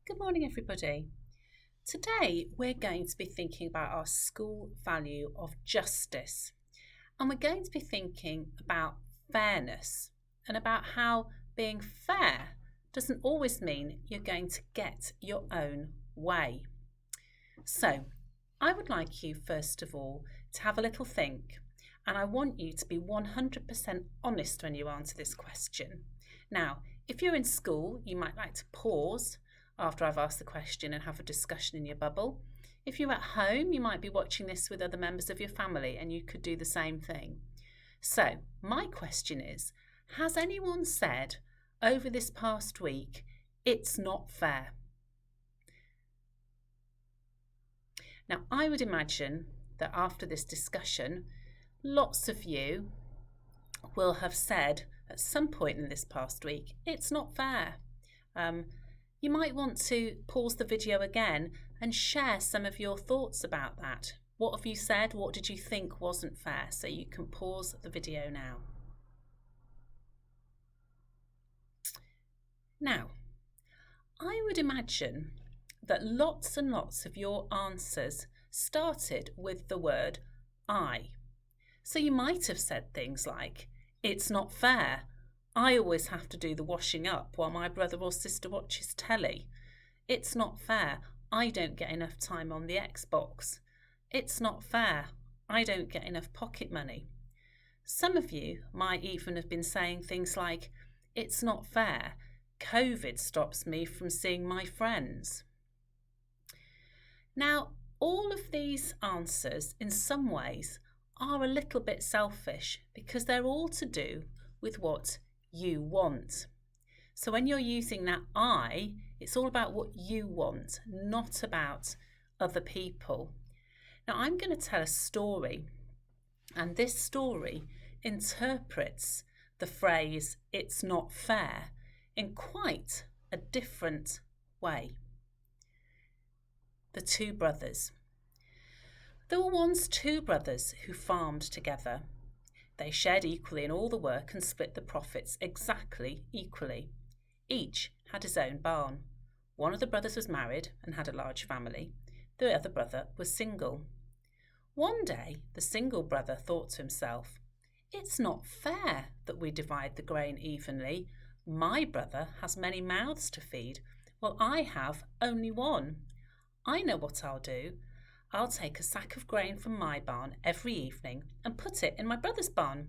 Good morning, everybody. Today, we're going to be thinking about our school value of justice, and we're going to be thinking about fairness and about how being fair doesn't always mean you're going to get your own way. So, I would like you, first of all, to have a little think, and I want you to be 100% honest when you answer this question. Now, if you're in school, you might like to pause after I've asked the question and have a discussion in your bubble. If you're at home, you might be watching this with other members of your family and you could do the same thing. So, my question is, has anyone said over this past week, it's not fair? Now, I would imagine that after this discussion, lots of you will have said at some point in this past week, it's not fair. You might want to pause the video again and share some of your thoughts about that. What have you said? What did you think wasn't fair? So you can pause the video now. Now, I would imagine that lots and lots of your answers started with the word I. So you might have said things like, it's not fair. I always have to do the washing up while my brother or sister watches telly. It's not fair. I don't get enough time on the Xbox. It's not fair. I don't get enough pocket money. Some of you might even have been saying things like, it's not fair. COVID stops me from seeing my friends. Now, all of these answers in some ways are a little bit selfish because they're all to do with what you want. So when you're using that I, it's all about what you want, not about other people. Now I'm going to tell a story, and this story interprets the phrase it's not fair in quite a different way. The two brothers. There were once two brothers who farmed together. They shared equally in all the work and split the profits exactly equally. Each had his own barn. One of the brothers was married and had a large family. The other brother was single. One day, the single brother thought to himself, it's not fair that we divide the grain evenly. My brother has many mouths to feed, while I have only one. I know what I'll do. I'll take a sack of grain from my barn every evening and put it in my brother's barn.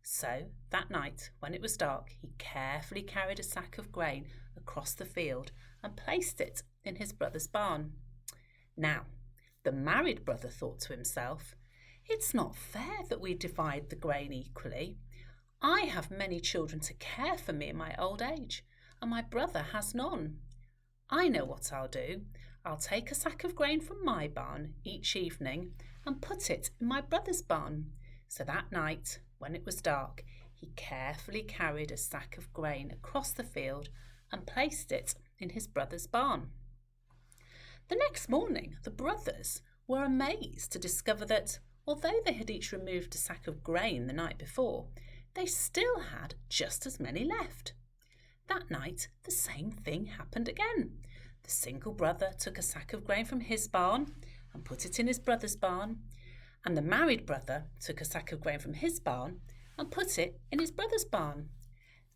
So that night, when it was dark, he carefully carried a sack of grain across the field and placed it in his brother's barn. Now, the married brother thought to himself, it's not fair that we divide the grain equally. I have many children to care for me in my old age, and my brother has none. I know what I'll do. I'll take a sack of grain from my barn each evening and put it in my brother's barn. So that night, when it was dark, he carefully carried a sack of grain across the field and placed it in his brother's barn. The next morning, the brothers were amazed to discover that, although they had each removed a sack of grain the night before, they still had just as many left. That night, the same thing happened again. The single brother took a sack of grain from his barn and put it in his brother's barn, and the married brother took a sack of grain from his barn and put it in his brother's barn.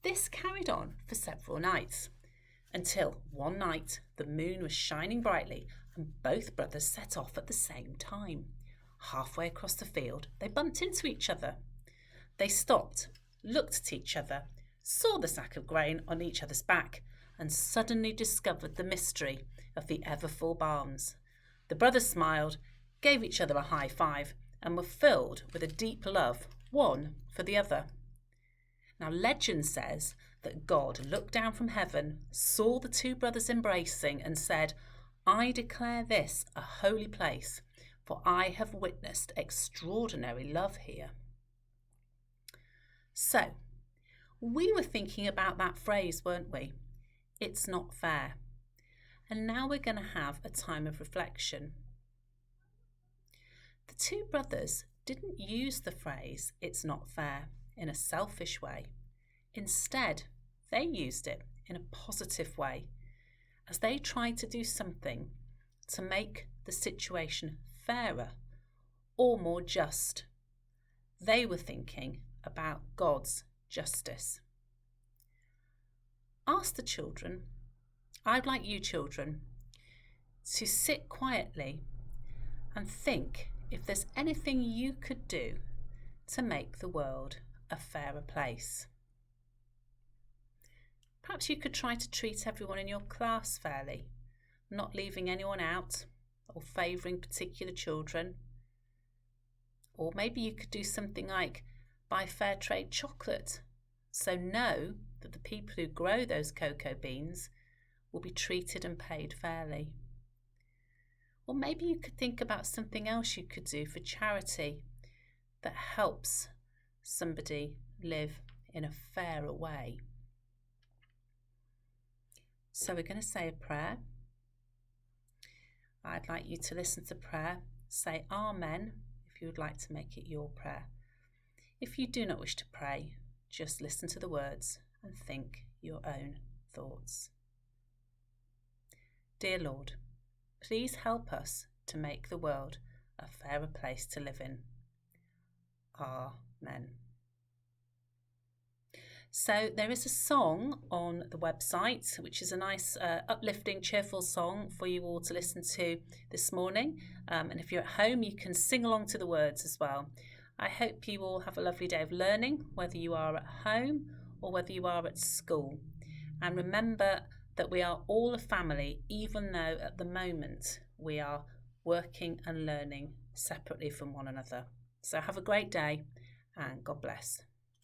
This carried on for several nights, until one night the moon was shining brightly and both brothers set off at the same time. Halfway across the field, they bumped into each other. They stopped, looked at each other, saw the sack of grain on each other's back, and suddenly discovered the mystery of the ever-full barns. The brothers smiled, gave each other a high five, and were filled with a deep love, one for the other. Now, legend says that God looked down from heaven, saw the two brothers embracing, and said, I declare this a holy place, for I have witnessed extraordinary love here. So, we were thinking about that phrase, weren't we? It's not fair. And now we're going to have a time of reflection. The two brothers didn't use the phrase, it's not fair, in a selfish way. Instead, they used it in a positive way. as they tried to do something to make the situation fairer or more just. They were thinking about God's justice. Ask the children, I'd like you children, to sit quietly and think if there's anything you could do to make the world a fairer place. Perhaps you could try to treat everyone in your class fairly, not leaving anyone out or favouring particular children. Or maybe you could do something like buy fair trade chocolate, so know that the people who grow those cocoa beans will be treated and paid fairly. Or maybe you could think about something else you could do for charity that helps somebody live in a fairer way. So we're going to say a prayer. I'd like you to listen to prayer. Say Amen if you would like to make it your prayer. If you do not wish to pray, just listen to the words and think your own thoughts. Dear Lord, please help us to make the world a fairer place to live in. Amen. So there is a song on the website, which is a nice, uplifting, cheerful song for you all to listen to this morning. And if you're at home, you can sing along to the words as well. I hope you all have a lovely day of learning, whether you are at home or whether you are at school. And remember that we are all a family, even though at the moment we are working and learning separately from one another. So have a great day and God bless.